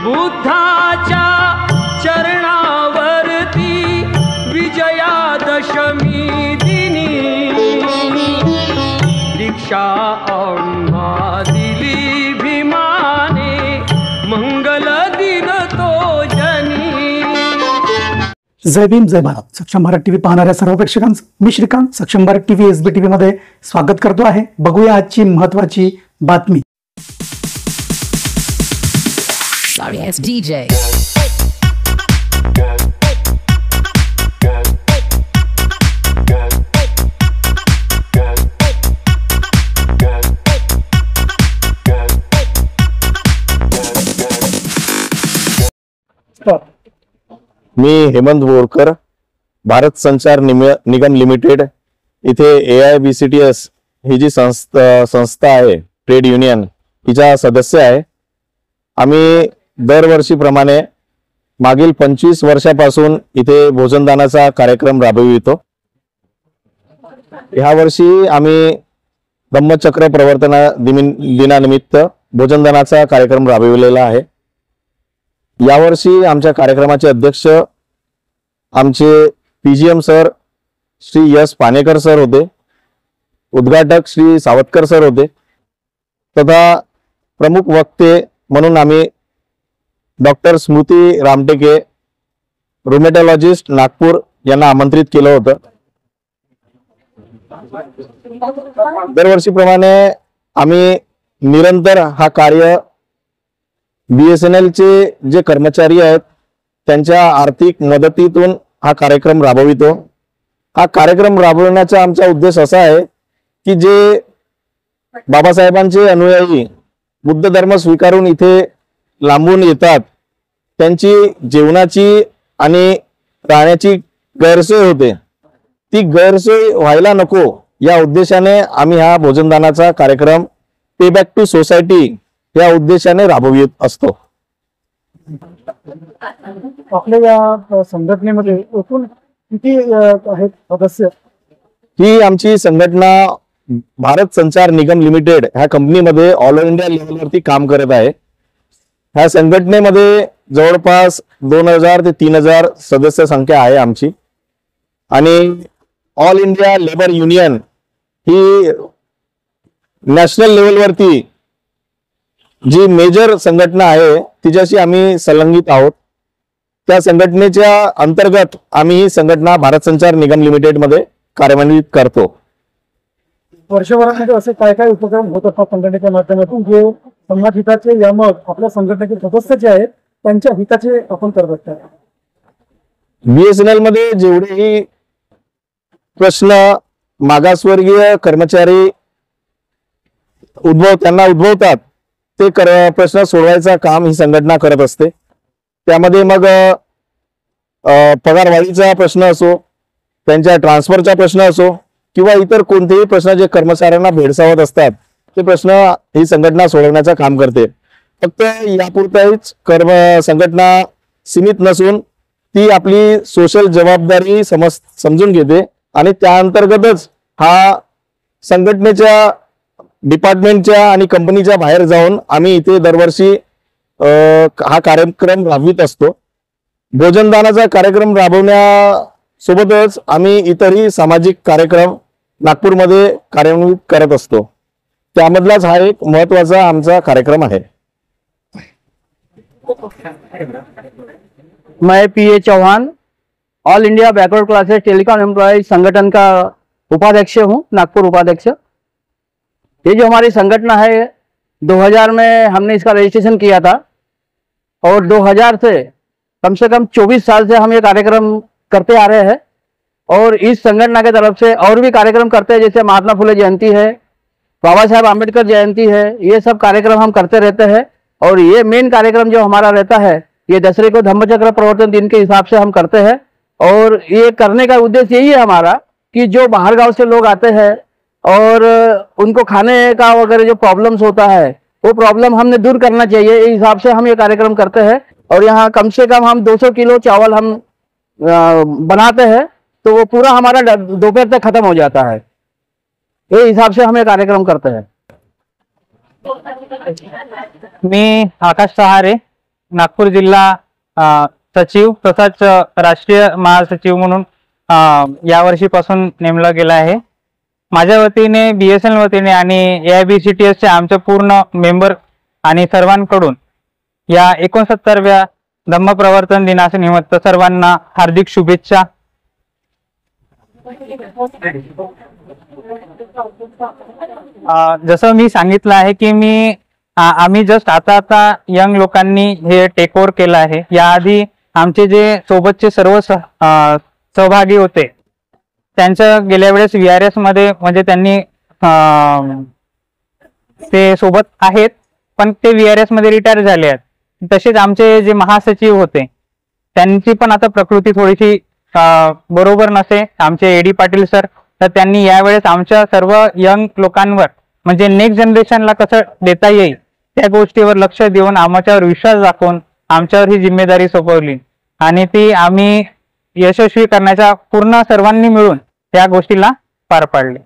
बुद्धाच्या चरणावरती विजयादशमी दिनी दीक्षा आम्हा दिली भीमाने मंगल दिन तो जनी। जय भीम जय भारत। सक्षम भारत टीव्ही पाहणाऱ्या सर्व प्रेक्षकांचं मी श्रीकांत सक्षम भारत टीव्ही एसबी टीव्ही मध्ये स्वागत करतो आहे। बघूया आजची महत्त्वाची बातमी। Sorry ass DJ. मी हेमंत बोरकर, भारत संचार निगम लिमिटेड इथे AIBCTS ही जी संस्था आहे ट्रेड युनियन हिचा सदस्य आहे। आम्ही दरवर्षीप्रमाणे मागील 25 वर्षापासून इथे भोजनदानाचा कार्यक्रम राबवितो। ह्या वर्षी आम्ही धम्मचक्र प्रवर्तन दिनानिमित्त भोजनदानाचा कार्यक्रम राबविलेला आहे। यावर्षी आमच्या कार्यक्रमाचे अध्यक्ष आमचे PGM सर श्री यश पानेकर सर होते, उद्घाटक श्री सावतकर सर होते तथा प्रमुख वक्ते म्हणून आम्ही डॉक्टर स्मृती रामटेके रुमेटॉलॉजिस्ट नागपूर यांना आमंत्रित केलं होतं। दरवर्षीप्रमाणे आम्ही निरंतर हा कार्य BSNL चे जे कर्मचारी आहेत त्यांच्या आर्थिक मदतीतून हा कार्यक्रम राबवितो। हा कार्यक्रम राबवण्याचा आमचा उद्देश असा आहे की जे बाबासाहेबांचे अनुयायी बुद्ध धर्म स्वीकारून इथे लांबून येतात त्यांची जेवणाची आणि राहण्याची गैरसोय होते, ती गैरसोय व्हायला नको या उद्देशाने आम्ही हा भोजनदानाचा कार्यक्रम पे बॅक टू सोसायटी या उद्देशाने राबवित असतो। आपल्या या संघटनेमध्ये एकूण किती आहेत सदस्य? ही आमची संघटना भारत संचार निगम लिमिटेड ह्या कंपनीमध्ये ऑल इंडिया लेवलवरती काम करत आहे। ह्या संघटनेमध्ये जवळपास 2000 ते 3000 सदस्य संख्या आहे आमची। आणि ऑल इंडिया लेबर युनियन ही नॅशनल लेवलवरती जी मेजर संघटना आहे तिच्याशी आम्ही संलग्नित आहोत। त्या संघटनेच्या अंतर्गत आम्ही ही संघटना भारत संचार निगम लिमिटेड मध्ये कार्यान्वित करतो। वर्षभरामध्ये असे काय काय उपक्रम होत असतात संघटनेच्या माध्यमातून जे समाज हिताचे या मग आपल्या संघटनेचे सदस्य जे आहेत त्यांच्या हिताचे आपण करत असतात? BSNL मध्ये जेवढेही प्रश्न मागासवर्गीय कर्मचारी त्यांना उद्भवतात ते प्रश्न सोडवायचा काम ही संघटना करत असते। त्यामध्ये मग पगारवाढीचा प्रश्न असो, त्यांच्या ट्रान्सफरचा प्रश्न असो किंवा इतर कोणतेही प्रश्न जे कर्मचाऱ्यांना भेडसावत असतात ते प्रश्न ही संघटना सोडवण्याचं काम करते। फक्त यापुरताच संघटना सीमित नसून ती आपली सोशल जबाबदारी समजून घेते आणि त्या अंतर्गतच हा संघटनेच्या डिपार्टमेंटच्या आणि कंपनीच्या बाहेर जाऊन आम्ही इथे दरवर्षी हा कार्यक्रम राबवित असतो। भोजनदानाचा कार्यक्रम राबवण्यासोबतच आम्ही इतरही सामाजिक कार्यक्रम नागपूरमध्ये कार्यान्वित करत असतो। त्यामधलाच हा एक महत्त्वाचा आमचा कार्यक्रम आहे। मैं PA Chauhan all India backward classes telecom employees संगठन का उपाध्यक्ष हूँ, नागपुर उपाध्यक्ष। ये जो हमारी संगठन है 2000 में हमने इसका रजिस्ट्रेशन किया था और 2000 से कम 24 साल से हम ये कार्यक्रम करते आ रहे हैं। और इस संगठन के तरफ से और भी कार्यक्रम करते हैं, जैसे महात्मा फुले जयंती है, बाबा साहेब आम्बेडकर जयंती है, ये सब कार्यक्रम हम करते रहते हैं। और ये मेन कार्यक्रम जो हमारा रहता है ये दशहरे को धम्मचक्र प्रवर्तन दिन के हिसाब से हम करते हैं। और ये करने का उद्देश्य यही है हमारा कि जो बाहर गांव से लोग आते हैं और उनको खाने का वगैरह जो प्रॉब्लम्स होता है वो प्रॉब्लम हमने दूर करना चाहिए, इस हिसाब से हम ये कार्यक्रम करते हैं। और यहाँ कम से कम हम 200 किलो चावल हम बनाते हैं तो वो पूरा हमारा दोपहर तक खत्म हो जाता है। ये हिसाब से हम ये कार्यक्रम करते हैं। मी आकाश सहारे नागपूर जिल्हा सचिव तसाच राष्ट्रीय महासचिव म्हणून यावर्षीपासून नेमला गेला आहे. माझ्या वतीने BSNL वतीने आणि AIBCTS चे आमचे पूर्ण मेंबर आणि सर्वांकडून या 69व्या धम्मप्रवर्तन दिनानिमित्त सर्वांना हार्दिक शुभेच्छा. जसं मी सांगितलं आहे की आम्ही जस्ट आता यंग लोकांनी हे टेक ओव्हर केलं आहे. याआधी आमचे जे सोबतचे सर्व सहभागी होते त्यांचं गेल्या वेळेस VRS मध्ये म्हणजे त्यांनी ते सोबत आहेत पण ते VRS मध्ये रिटायर झाले आहेत. तसेच आमचे जे महासचिव होते त्यांची पण आता प्रकृती थोडीशी बरोबर नसे, आमचे AD पाटील सर. तर त्यांनी यावेळेस आमच्या सर्व यंग लोकांवर म्हणजे नेक्स्ट जनरेशनला कसं देता येईल त्या गोष्टीवर लक्ष देऊन आमच्यावर विश्वास दाखवून आमच्यावर ही जिम्मेदारी सोपवली आणि ती आम्ही यशस्वी करण्याचा पूर्ण सर्वांनी मिळून त्या गोष्टीला पार पाडले.